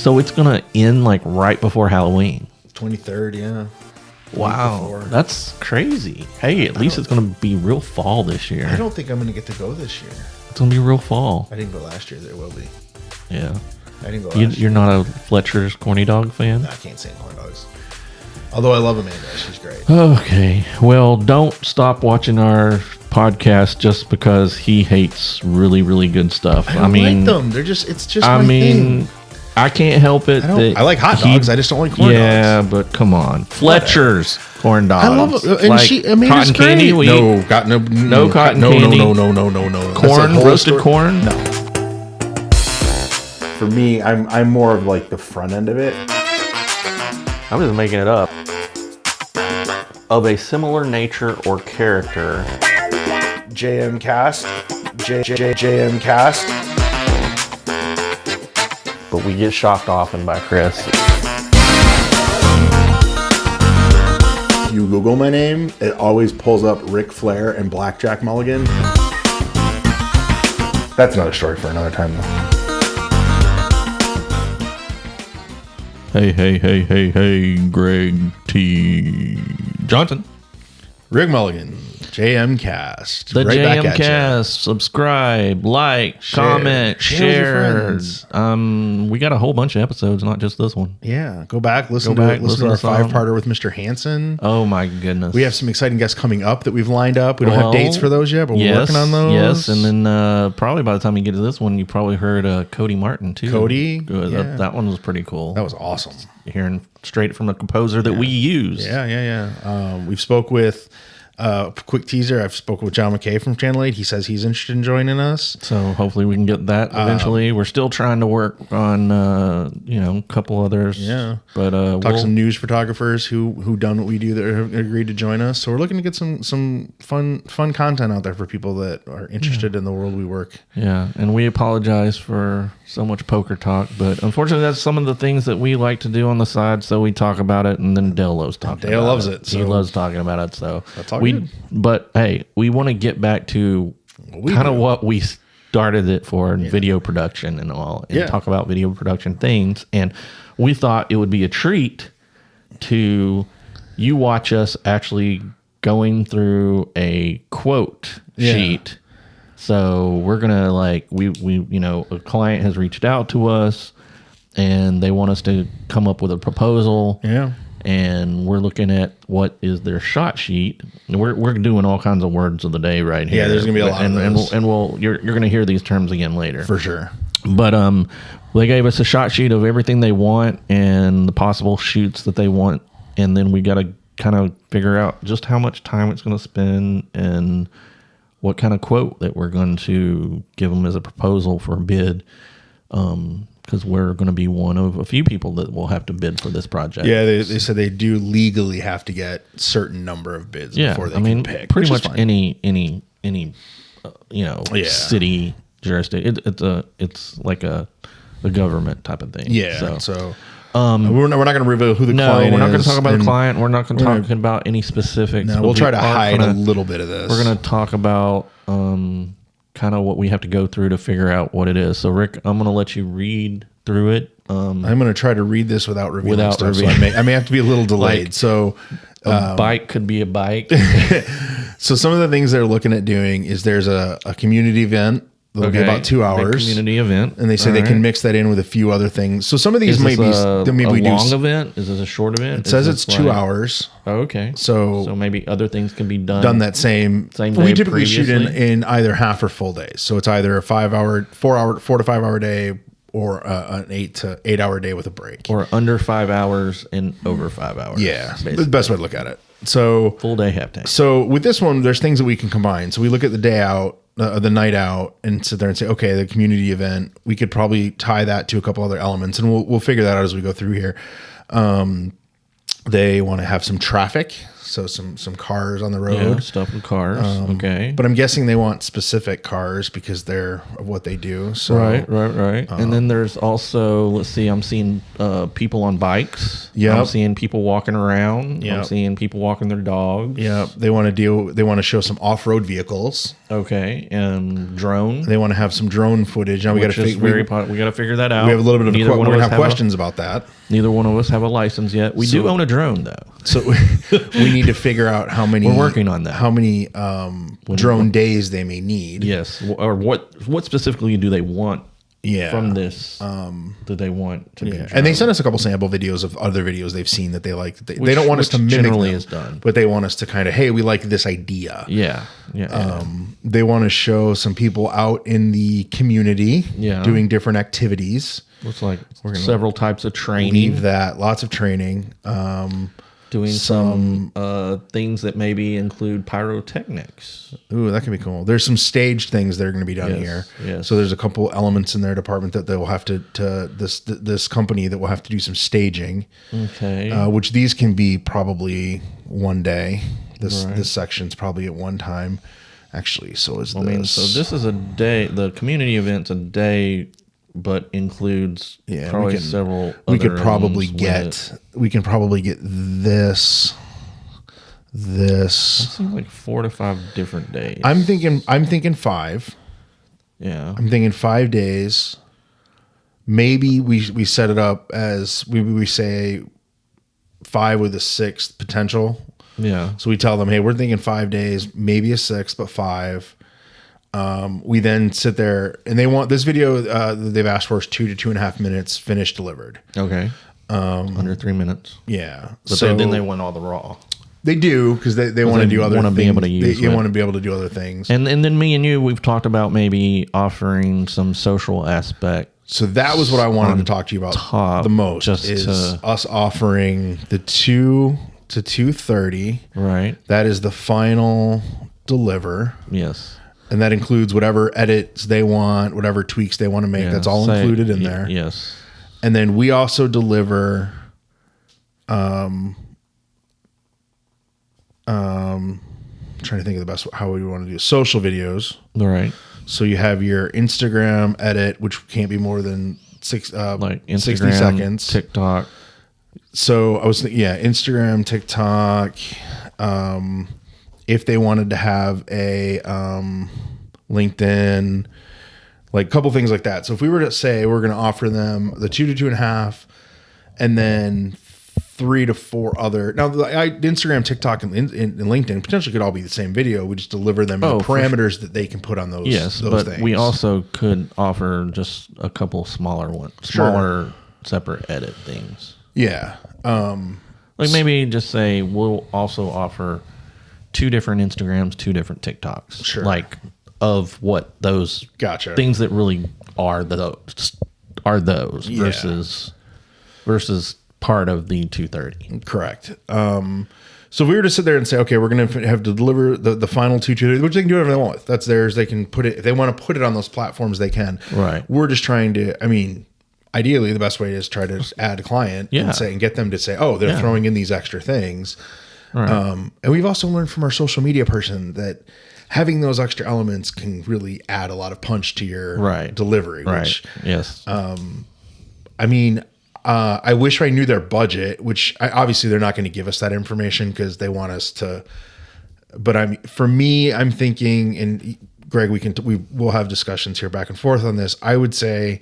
So it's going to end like right before Halloween. 23rd, yeah. Wow, that's crazy. Hey, at least it's going to be real fall this year. I don't think I'm going to get to go this year. It's going to be real fall. I didn't go last year. There will be. Yeah. I didn't go last year. You're not a Fletcher's corny dog fan? No, I can't stand corn dogs. Although I love Amanda. She's great. Okay. Well, don't stop watching our podcast just because he hates really, really good stuff. I mean, like them. It's just my thing. I can't help it. I like hot dogs. I just don't like corn dogs. Yeah, but come on. Fletcher's corn dogs. I love it. And like Amanda's cotton candy. great. No cotton candy. No. Corn, roasted corn? No. For me, I'm more of like the front end of it. I'm just making it up. Of a similar nature or character. JMKast. JMKast. But we get shocked often by Chris. If you Google my name, it always pulls up Ric Flair and Blackjack Mulligan. That's another story for another time, though. Hey, Greg T. Johnson. Ric Mulligan. JMKast. The right back at JMKast. Subscribe, like, comment, share. We got a whole bunch of episodes, not just this one. Yeah, go back, listen to our 5-parter with Mr. Hansen. Oh my goodness. We have some exciting guests coming up that we've lined up. We don't have dates for those yet, but we're working on those. Yes, and then probably by the time you get to this one, you probably heard Cody Martin too. Cody, that one was pretty cool. That was awesome. Hearing straight from the composer that we use. Yeah. We've spoke with. Quick teaser, I've spoken with John McKay from Channel 8. He says he's interested in joining us. So hopefully we can get that eventually. We're still trying to work on, a couple others. Yeah. But talk to some news photographers who done what we do that have agreed to join us. So we're looking to get some fun content out there for people that are interested in the world we work. Yeah. And we apologize for so much poker talk, but unfortunately that's some of the things that we like to do on the side. So we talk about it, and then Dale loves talking about it. Dale loves it. He loves talking about it. So that's all good. But hey, we want to get back to kind of what we started it for in video production and all, and talk about video production things. And we thought it would be a treat to you watch us actually going through a quote sheet. So we're gonna we a client has reached out to us and they want us to come up with a proposal. Yeah. And we're looking at what is their shot sheet. We're doing all kinds of words of the day right here. Yeah, there's gonna be a lot of those. And you're gonna hear these terms again later for sure. But they gave us a shot sheet of everything they want and the possible shoots that they want, and then we got to kind of figure out just how much time it's going to spend and what kind of quote that we're going to give them as a proposal for a bid. Because we're going to be one of a few people that will have to bid for this project. Yeah, they said they do legally have to get certain number of bids before they can pick. Pretty much any city jurisdiction. It's like a government type of thing. Yeah. So we're not going to reveal who the client is. We're not going to talk about the client. We're not going to talk about any specifics. No, we'll try to hide a little bit of this. We're going to talk about kind of what we have to go through to figure out what it is. So, Rick, I'm going to let you read through it. I'm going to try to read this without revealing stuff. So I may have to be a little delayed. So a bike could be a bike. So some of the things they're looking at doing is there's a community event. That'll be about 2 hours. Big community event. And they say they can mix that in with a few other things. So some of these might be a long event? Is this a short event? It says it's 2 hours. Oh, okay. So maybe other things can be done that same day. We typically shoot in either half or full days. So it's either a 4 to 5 hour day or an 8 to 8 hour day with a break. Or under 5 hours and over 5 hours. Yeah. Basically. The best way to look at it. So full day, half day. So with this one, there's things that we can combine. So we look at the day out, the night out, and sit there and say, okay, the community event, we could probably tie that to a couple other elements, and we'll figure that out as we go through here. They want to have some traffic. So some cars on the road. Yeah, stuff in cars. Okay. But I'm guessing they want specific cars because they're of what they do. So Right. And then there's also, let's see, I'm seeing people on bikes. Yep. I'm seeing people walking around. Yep. I'm seeing people walking their dogs. Yeah, they want to show some off-road vehicles. Okay, and drone. They want to have some drone footage. Now we got to we got to figure that out. We have a little bit of Neither we're one going of to us have questions about that. Neither one of us have a license yet. We do own a drone though. So we need to figure out how many. We're working on that. How many drone days they may need. Yes, or what specifically do they want? Yeah. From this, do they want to be? Yeah. And they sent us a couple sample videos of other videos they've seen that they like. They don't want us to mimic generally them, is done, but they want us to kind of, hey, we like this idea. Yeah. They want to show some people out in the community, doing different activities. Looks like several types of training. Leave that, lots of training. Doing some things that maybe include pyrotechnics. Ooh, that can be cool. There's some staged things that are going to be done here. Yes. So there's a couple elements in their department that they will have to this company that will have to do some staging. Okay. Which these can be probably one day. This section's probably at one time. Actually, so is this. I mean, so this is a day. The community event's a day, but includes probably several. We could probably get. We can probably get this. That seems like 4 to 5 different days. I'm thinking 5. Yeah. I'm thinking 5 days. Maybe we set it up as we say 5 with a 6th potential. Yeah. So we tell them, hey, we're thinking 5 days, maybe a 6th, but 5. We then sit there, and they want this video that they've asked for is 2 to 2.5 minutes, finished, delivered. Okay. Under 3 minutes. Yeah. But then they want all the raw. They do because they want to do other things. Be able to use they want to be able to do other things. And then me and you, we've talked about maybe offering some social aspect. So that was what I wanted to talk to you about the most. Us offering the 2 to 2:30. Right. That is the final deliver. Yes. And that includes whatever edits they want, whatever tweaks they want to make. Yeah, that's all included in there. Yes. And then we also deliver trying to think of the best how we want to do social videos. Right. So you have your Instagram edit, which can't be more than 60 seconds. TikTok. So I was thinking, Instagram, TikTok. If they wanted to have a LinkedIn, like a couple things like that. So if we were to say we're going to offer them the 2 to 2.5, and then 3 to 4 other. Now, Instagram, TikTok, and LinkedIn potentially could all be the same video. We just deliver them the parameters that they can put on those. Yes, those but things. we also could offer just a couple smaller ones, smaller separate edit things. Yeah. Like maybe just say we'll also offer 2 different Instagrams, 2 different TikToks. Sure. Like of what those things that really are those versus part of the 230. Correct. So if we were to sit there and say, okay, we're going to have to deliver the final 230, which they can do whatever they want with. That's theirs. They can put it, if they want to put it on those platforms, they can. Right. We're just trying to, ideally the best way is try to add a client and get them to say, oh, they're throwing in these extra things. Right. And we've also learned from our social media person that having those extra elements can really add a lot of punch to your delivery. Which, yes. I wish I knew their budget, which obviously they're not going to give us that information because they want us to. But I'm thinking, and Greg, we'll have discussions here back and forth on this. I would say,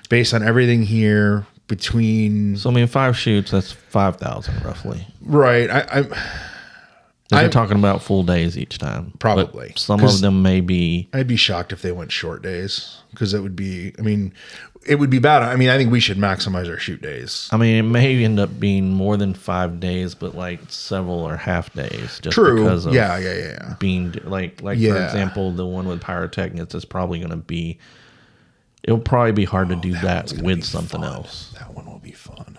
based on everything here, between 5 shoots, that's 5,000 roughly. Right. They're talking about full days each time. Probably. But some of them may be. I'd be shocked if they went short days because it would be. It would be bad. I think we should maximize our shoot days. It may end up being more than 5 days, but like several or half days. Just True. Because of being like for example, the one with pyrotechnics is probably going to be. It'll probably be hard to do that with something else. That one will be fun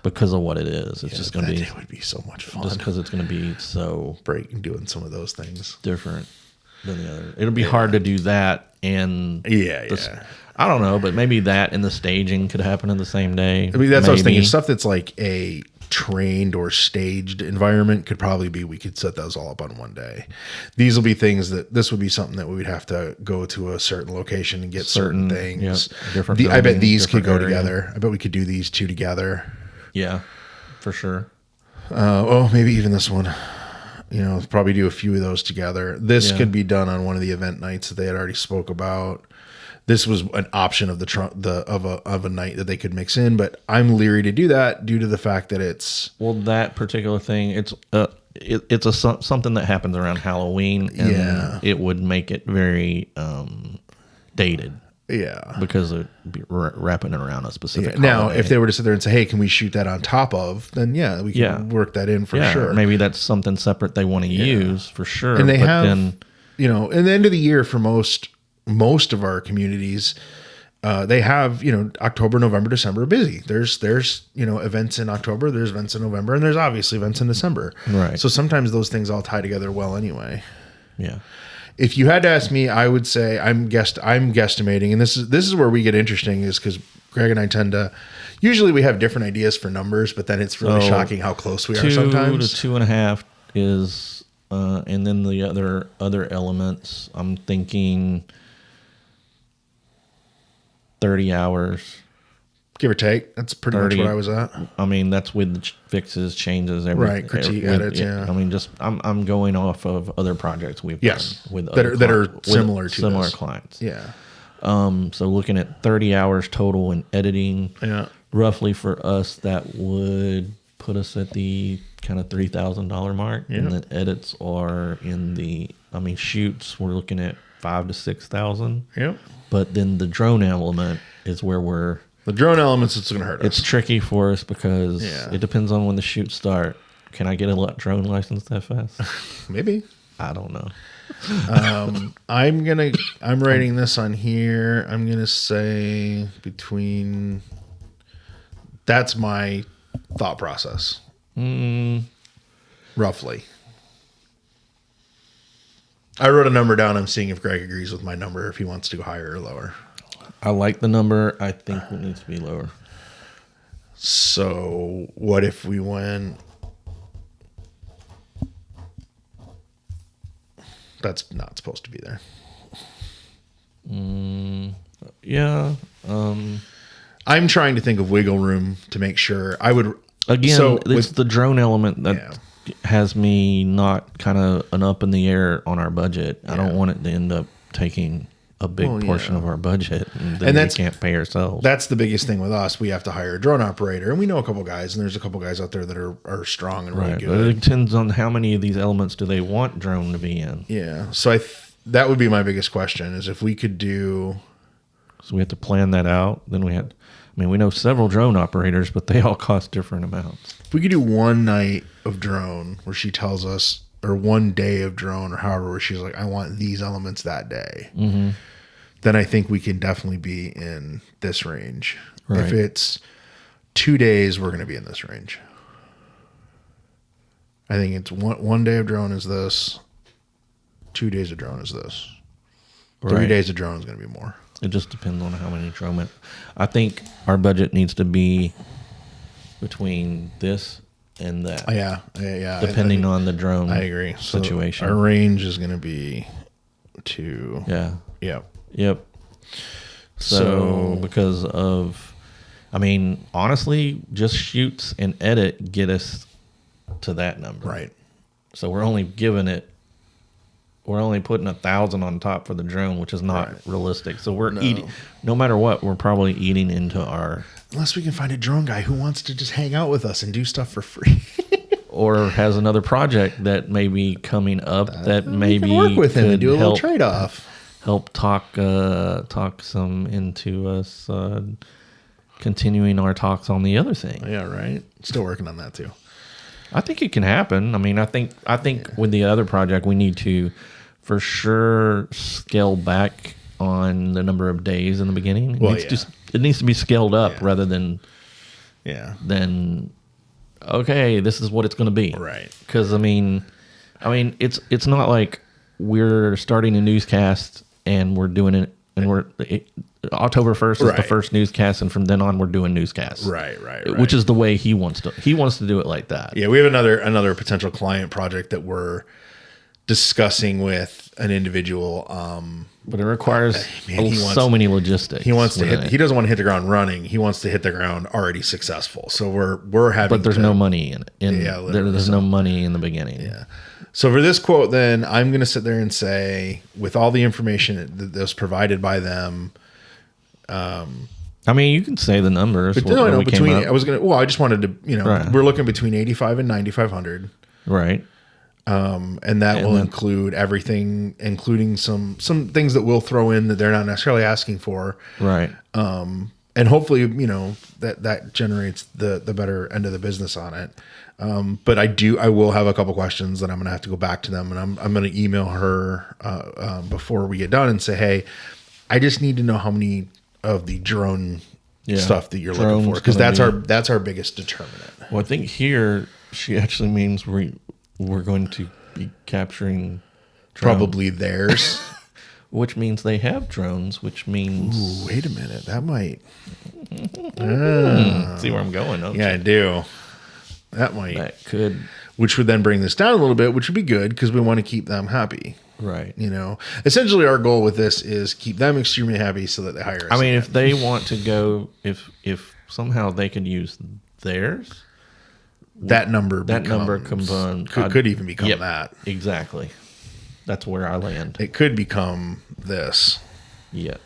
because of what it is. It's just going to be. It would be so much fun. Just because it's going to be so doing some of those things different than the other. It'll be hard to do that and I don't know, but maybe that and the staging could happen in the same day. That's what I was thinking. Stuff that's like a trained or staged environment could probably be, we could set those all up on one day. These will be things this would be something that we would have to go to a certain location and get certain things. Yep, I bet these could go together. I bet we could do these two together. Yeah, for sure. Maybe even this one. Probably do a few of those together. This could be done on one of the event nights that they had already spoke about. This was an option of of a night that they could mix in, but I'm leery to do that due to the fact that it's that particular thing. It's something that happens around Halloween, and it would make it very dated. Yeah, because it'd be wrapping it around a specific. Yeah. Now, if they were to sit there and say, "Hey, can we shoot that on top of?" Then we can work that in for sure. Maybe that's something separate they want to use for sure. And they in the end of the year for most of our communities, they have October, November, December are busy. There's events in October, there's events in November, and there's obviously events in December. Right. So sometimes those things all tie together well anyway. Yeah. If you had to ask me, I would say I'm guesstimating, and this is where we get interesting, is because Greg and I tend to usually we have different ideas for numbers, but then it's really shocking how close we are sometimes. 2 to 2.5 is, and then the other elements. I'm thinking 30 hours. Give or take. That's pretty much what I was at. I mean, that's with the fixes, changes, everything. Right, critique, edits, I mean, I'm going off of other projects we've done with that are similar to similar this. clients. Yeah. So looking at 30 hours total in editing. Yeah. Roughly for us, that would put us at the kind of $3,000 mark, and the edits are in the. I mean, shoots we're looking at $5,000 to $6,000. Yep. But then the drone element is where we're. The drone elements, it's going to hurt us. It's tricky for us because it depends on when the shoots start. Can I get a drone license that fast? Maybe. I don't know. I'm writing this on here. I'm going to say between, that's my thought process. Roughly. I wrote a number down. I'm seeing if Greg agrees with my number, if he wants to go higher or lower. I like the number. I think it needs to be lower. So what if we went? That's not supposed to be there. Yeah. I'm trying to think of wiggle room to make sure. I would again. So it's the drone element that has me not kind of an up in the air on our budget. I don't want it to end up taking a big portion of our budget, and then we can't pay ourselves. That's the biggest thing with us. We have to hire a drone operator, and we know a couple guys, and there's a couple guys out there that are strong and really good. But it depends on how many of these elements do they want drone to be in. Yeah, so that would be my biggest question: is if we could do. So we have to plan that out. Then we know several drone operators, but they all cost different amounts. If we could do one night of drone where she tells us, or one day of drone, or however, where she's like, I want these elements that day, then I think we can definitely be in this range. Right. If it's 2 days, we're going to be in this range. I think it's one day of drone is this, 2 days of drone is this. 3 days of drone is going to be more. It just depends on how many drone. I think our budget needs to be between this and that. Yeah. Depending on the drone. I agree. Situation. So our range is going to be 2. Yeah. Yep. So because of, honestly, just shoots and edit get us to that number. Right. So we're only putting 1,000 on top for the drone, which is not realistic. So we're eating, no matter what, we're probably eating into our. Unless we can find a drone guy who wants to just hang out with us and do stuff for free. Or has another project that may be coming up that maybe can work with him and do a little trade off. Help talk some into us continuing our talks on the other thing. Yeah, right. Still working on that too. I think it can happen. I think with the other project we need to for sure scale back on the number of days in the beginning. It needs to be scaled up rather than okay, this is what it's going to be. Right. Because it's not like we're starting a newscast and we're doing it and October 1st is the first newscast, and from then on we're doing newscasts. Right. Which is the way he wants to do it like that. Yeah, we have another potential client project that we're discussing with an individual. But it requires so many logistics. He wants to he doesn't want to hit the ground running. He wants to hit the ground already successful. So we're having. But there's no money in it. There's no money in the beginning. Yeah. So for this quote, then I'm going to sit there and say, with all the information that was provided by them. I mean, you can say the numbers. But no, I just wanted to, we're looking between 85 and 9,500. Right. And that will include everything, including some things that we'll throw in that they're not necessarily asking for. Right. And hopefully, that generates the better end of the business on it. But I will have a couple questions that I'm going to have to go back to them, and I'm going to email her before we get done and say, hey, I just need to know how many of the drone stuff that you're looking for, because that's our biggest determinant. Well, I think here she actually means we're going to be capturing drones. Probably theirs. Which means they have drones, which means... Ooh, wait a minute. That might... See where I'm going, don't you? I do. That might... That could... Which would then bring this down a little bit, which would be good because we want to keep them happy. Right. Essentially our goal with this is keep them extremely happy so that they hire us. I mean, if they want to go... If somehow they could use theirs... That number could even become that. Exactly. That's where I land. It could become this. Yep.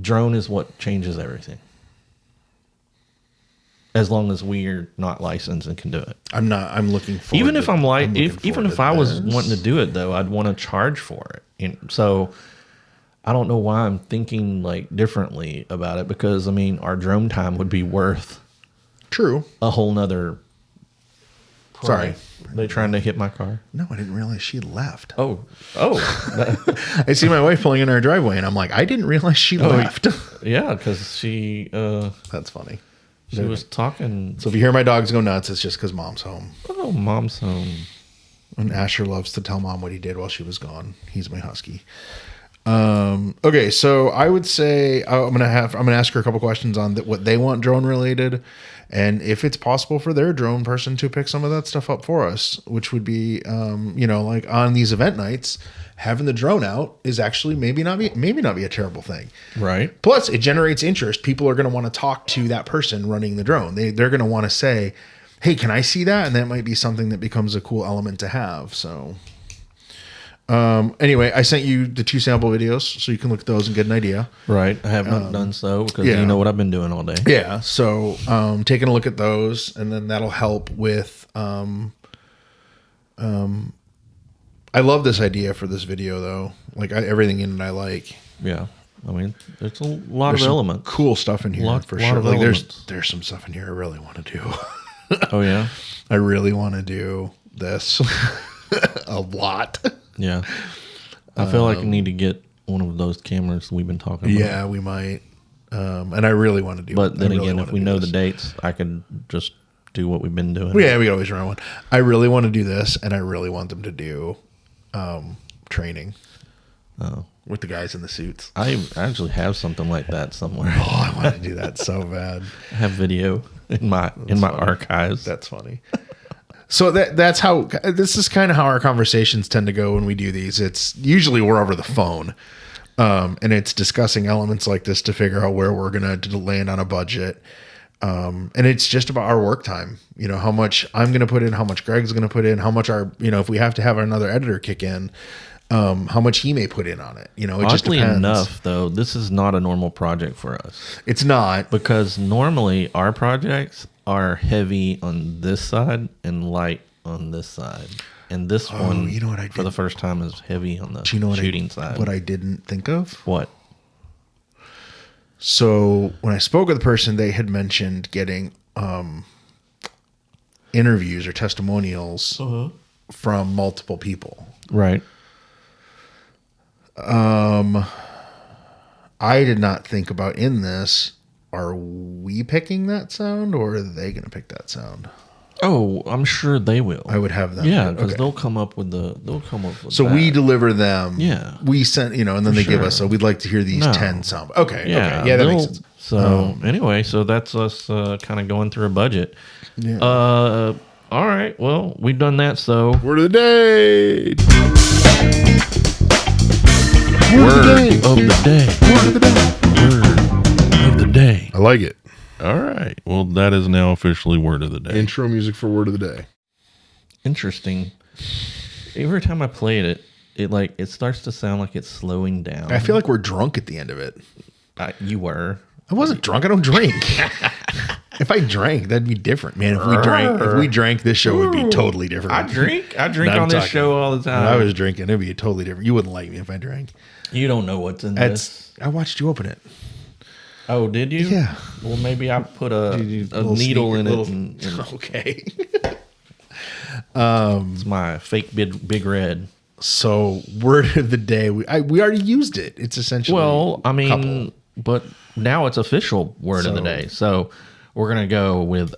Drone is what changes everything. As long as we're not licensed and can do it. I'm looking forward. Even if even if I was wanting to do it though, I'd want to charge for it. And so I don't know why I'm thinking like differently about it, because I mean our drone time would be worth a whole nother. Sorry. Are they trying to hit my car? No, I didn't realize she left. Oh. I see my wife pulling in our driveway, and I'm like, I didn't realize she left. Yeah, because she... That's funny. She was talking... So if you hear my dogs go nuts, it's just because Mom's home. Oh, Mom's home. And Asher loves to tell Mom what he did while she was gone. He's my husky. Okay, so I would say I'm gonna ask her a couple questions on what they want drone related, and if it's possible for their drone person to pick some of that stuff up for us, which would be like on these event nights, having the drone out is actually maybe not be a terrible thing. Right. Plus, it generates interest. People are going to want to talk to that person running the drone. They're going to want to say, "Hey, can I see that?" And that might be something that becomes a cool element to have. So. Anyway, I sent you the 2 sample videos so you can look at those and get an idea. Right. I have not done so because you know what I've been doing all day. Yeah. So, taking a look at those, and then that'll help with, I love this idea for this video though. Like everything in it I like. Yeah. I mean, there's a lot of elements. Cool stuff in here for sure. Like there's some stuff in here I really want to do. Oh yeah. I really want to do this a lot. Yeah. I feel like I need to get one of those cameras we've been talking about. Yeah, we might. And I really want to do it. But then again, if we know the dates, I can just do what we've been doing. Yeah, we can always run one. I really want to do this, and I really want them to do training with the guys in the suits. I actually have something like that somewhere. Oh, I want to do that so bad. I have video in my archives. That's funny. So that's how, this is kind of how our conversations tend to go when we do these. It's usually we're over the phone, and it's discussing elements like this to figure out where we're going to land on a budget. And it's just about our work time, how much I'm going to put in, how much Greg's going to put in, how much if we have to have another editor kick in, how much he may put in on it. It just depends. Enough though, this is not a normal project for us. It's not, because normally our projects are heavy on this side and light on this side, and this one, for the first time, is heavy on the shooting side. What I didn't think of? What? So when I spoke with the person, they had mentioned getting interviews or testimonials from multiple people. Right. I did not think about in this. Are we picking that sound, or are they going to pick that sound? Oh, I'm sure they will. I would have them. Yeah, because Okay. they'll come up with So that. we deliver them. Yeah. We send, and then they give sure. us. So we'd like to hear these No. 10 sound. Okay. Yeah, Okay. Yeah, that makes they'll- sense. So anyway, so that's us kind of going through a budget. Yeah. All right. Well, we've done that. So Word of the day. word of the day. Word of the day. Word of the day. I like it. All right. Well, that is now officially word of the day. Intro music for word of the day. Interesting. Every time I play it, it starts to sound like it's slowing down. I feel like we're drunk at the end of it. You were. I wasn't drunk. I don't drink. If I drank, that'd be different, man. If we drank, this show would be totally different. I drink I'm on this talking- show all the time. When I was drinking, it'd be totally different. You wouldn't like me if I drank. You don't know what's in this. I watched you open it. Oh, did you? Yeah. Well, maybe I put a Little needle in sneaker- it. And Okay. it's my fake big red. So word of the day, we already used it. It's essentially Well, I mean, couple. but now it's official word of the So- day. So we're gonna go with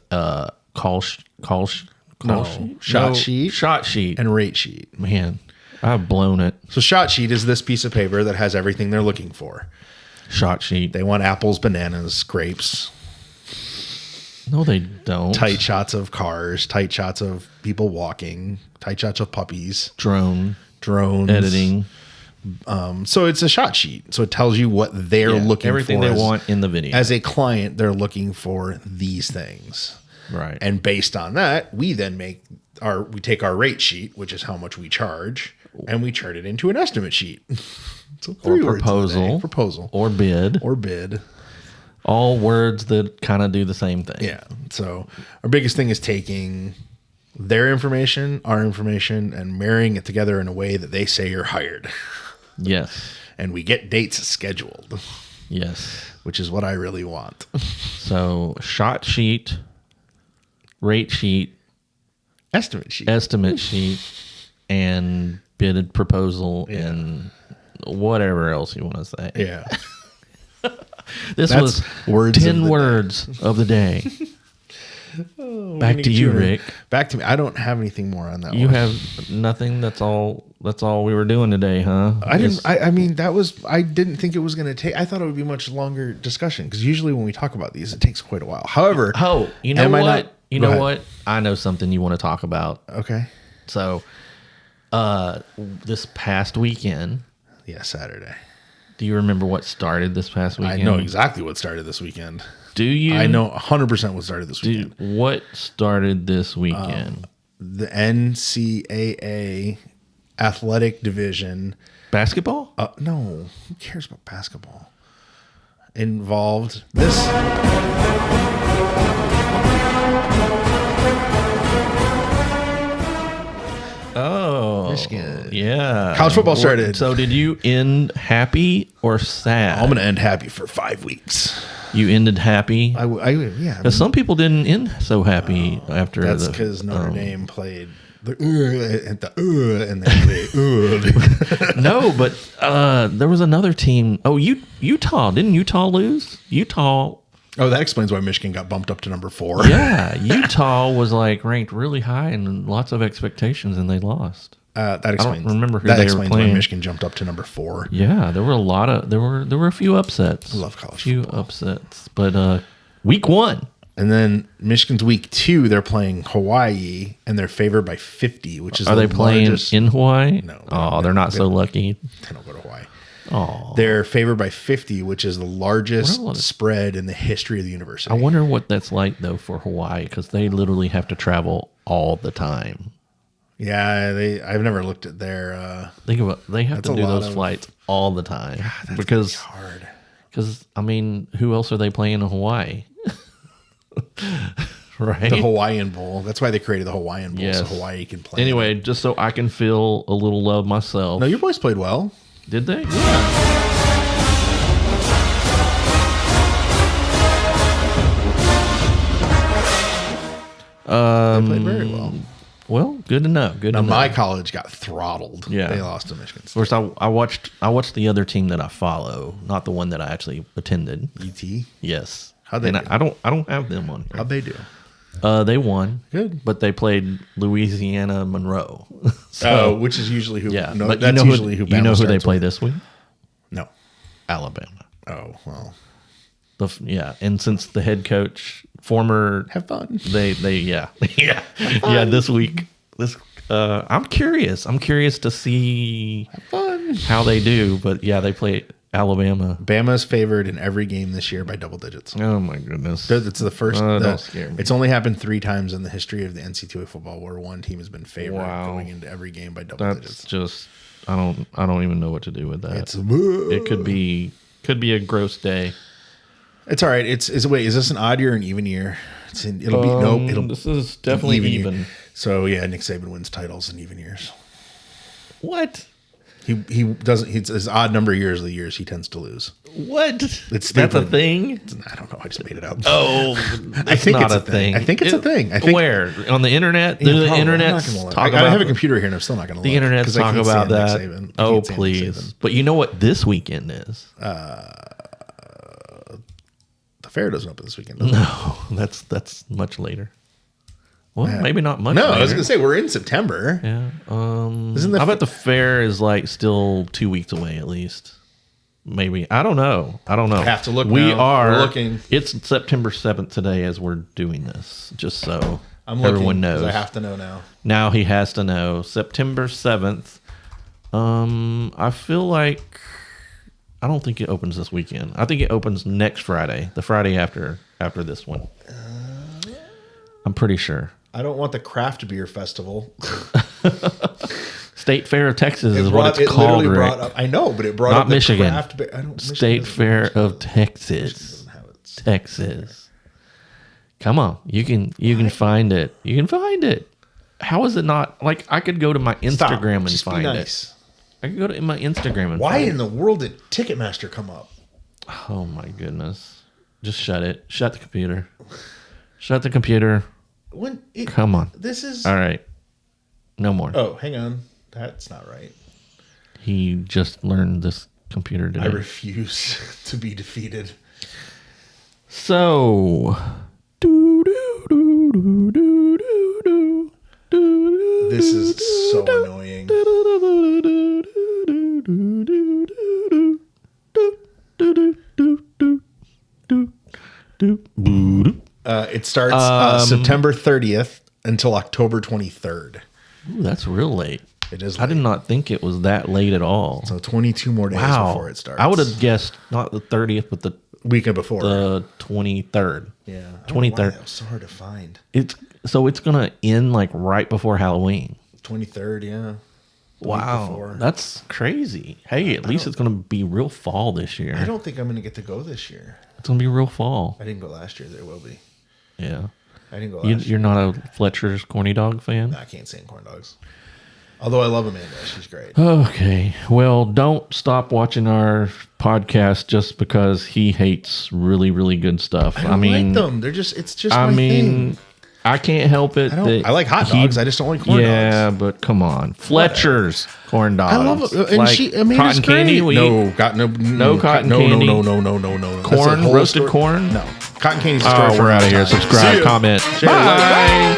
shot sheet Shot sheet. and rate sheet. Man, I've blown it. So shot sheet is this piece of paper that has everything they're looking for. Shot sheet. They want apples, bananas, grapes, No, they don't. tight shots of cars, tight shots of people walking, tight shots of puppies, Drone drones, editing. So it's a shot sheet. So it tells you what they're looking everything for. they want in the video. As a client, they're looking for these things. Right. And based on that, we then we take our rate sheet, which is how much we charge, and we turn it into an estimate sheet. So or 3 words of the day. proposal. Proposal. Or bid. Or bid. All words that kind of do the same thing. Yeah. So our biggest thing is taking their information, our information, and marrying it together in a way that they say you're hired. Yes. And we get dates scheduled, Yes. which is what I really want. So shot sheet, rate sheet, Estimate sheet. estimate sheet, and bidded proposal, and whatever else you want to say. Yeah. This That's was words of 10 the words of the day. Back to you, Rick. Back to me. I don't have anything more on that You one. have nothing. That's all we were doing today, huh? I didn't. I mean, I didn't think it was going to take. I thought it would be much longer discussion because usually when we talk about these, it takes quite a while. However, Oh, you know Am I what? not- You Go know ahead. what? I know something you want to talk about. okay, So, this past weekend, yeah, Saturday. do you remember what started this past I weekend? know exactly what started this weekend. Do you? I know 100% what started this weekend. What started this weekend? The NCAA athletic division. Basketball? No, who cares about basketball? Involved this. Oh, Michigan. yeah. College football started. So, did you end happy or sad? I'm going to end happy for 5 weeks. You ended happy. Yeah. Because some people didn't end so happy after That's the. because Notre Dame played the and then they No, but there was another team. Oh, Utah. Didn't Utah lose? Utah. Oh, that explains why Michigan got bumped up to number 4. Yeah, Utah was like ranked really high and lots of expectations, and they lost. That explains. remember who that they were explains playing. why Michigan jumped up to number 4. Yeah, there were a lot of there were a few upsets. I love college few football. upsets, but week 1. And then Michigan's week 2, they're playing Hawaii, and they're favored by 50, which is Are they playing in Hawaii? No, Oh, they're not so lucky. They don't go to Hawaii. Oh, They're favored by 50, which is the largest What a lot of- spread in the history of the university. I wonder what that's like though for Hawaii because they literally have to travel all the time. Yeah, I've never looked at their. Think about they have That's to a do lot those of- flights all the time That's because hard. I mean, who else are they playing in Hawaii? Right. The Hawaiian Bowl. That's why they created the Hawaiian Bowl, so Yes. Hawaii can play. Anyway, just so I can feel a little love myself. No, your boys played well. Did they? Yeah. They played very well. Well, good to know. Good Now to know. my college got throttled. Yeah. They lost to Michigan Of State. course, I watched the other team that I follow, not the one that I actually attended. ET. Yes. How'd they and do? I don't have them on here. How'd they do? They won. Good. But they played Louisiana Monroe. So, which is usually who. yeah. No, but that's usually who. You know who they starts play with. this week? No. Alabama. Oh well. Yeah, and since the head coach, former, Have fun. They yeah yeah this week I'm curious to see how they do, but yeah, they play Alabama. Bama's favored in every game this year by double digits. Oh my goodness, It's the first. don't scare me. It's only happened 3 times in the history of the NCAA football where one team has been favored Wow. going into every game by double That's digits. just I don't even know what to do with that. It's It could be a gross day. It's all right. Is this an odd year or an even year? It'll be This is definitely even. year. So yeah, Nick Saban wins titles in even years. What? He doesn't. His odd number of years are the years he tends to lose. What? That's a stupid. thing. I don't know. I just made it up. Oh, I think not it's a a thing. I think it's a thing. I think where on the internet, Yeah, the probably. internet I'm not gonna look. talk I about have a computer here, and I'm still not going to look. the internet 'cause I talk can't about stand that. Nick Saban. I Oh can't stand Nick please! Saban. But you know what this weekend is? The fair doesn't open this weekend. Does it? No, that's much later. Well, maybe not much. No, later. I was going to say we're in September. Yeah. Isn't the I bet the fair is like still 2 weeks away at least. Maybe. I don't know. Have to look We now. are We're looking. It's September 7th today as we're doing this. Just so I'm looking everyone 'cause knows. I have to know now. Now he has to know. September 7th. I feel like I don't think it opens this weekend. I think it opens next Friday, the Friday after this one. I'm pretty sure. I don't want the craft beer festival. State Fair of Texas is what it's called, Rick. Brought up. I know, but it brought Not up the Michigan. craft beer. I don't. State Fair of Texas. Doesn't have it. Texas. Come on, you can find it. You can find it. How is it not like I could go to my Stop. Instagram and Just be find nice. it? I could go to my Instagram and Why find in the world did Ticketmaster come up? it. Oh my goodness! Just shut it. Shut the computer. Shut the computer. Come on. This is All right. No more. Oh, hang on. That's not right. He just learned this computer today. I refuse to be defeated. So. This is so annoying. It starts September 30th until October 23rd. Ooh, that's real late. It is I did late. not think it was that late at all. So 22 more days Wow. before it starts. I would have guessed not the 30th, but the weekend before. 23rd. Yeah. 23rd. That was so hard to find. It's gonna end like right before Halloween. 23rd, yeah. The week Wow, before. that's crazy. Hey, at least it's gonna be real fall this year. I don't think I'm going to get to go this year. It's gonna be real fall. I didn't go last year. There will be. Yeah. I didn't go last year. You're not a Fletcher's corny dog fan? No, I can't stand corn dogs. Although I love Amanda. She's great. Okay. Well, don't stop watching our podcast just because he hates really, really good stuff. I don't like them. It's just my thing. I can't help it. I like hot dogs. I just don't like corn dogs. Yeah, but come on. Fletcher's corn dogs. I love it. And like Amanda's cotton candy. great. No cotton candy. Corn, roasted corn. No. Cotton candy's a Oh, we're out of here. Subscribe, comment. Bye. Bye.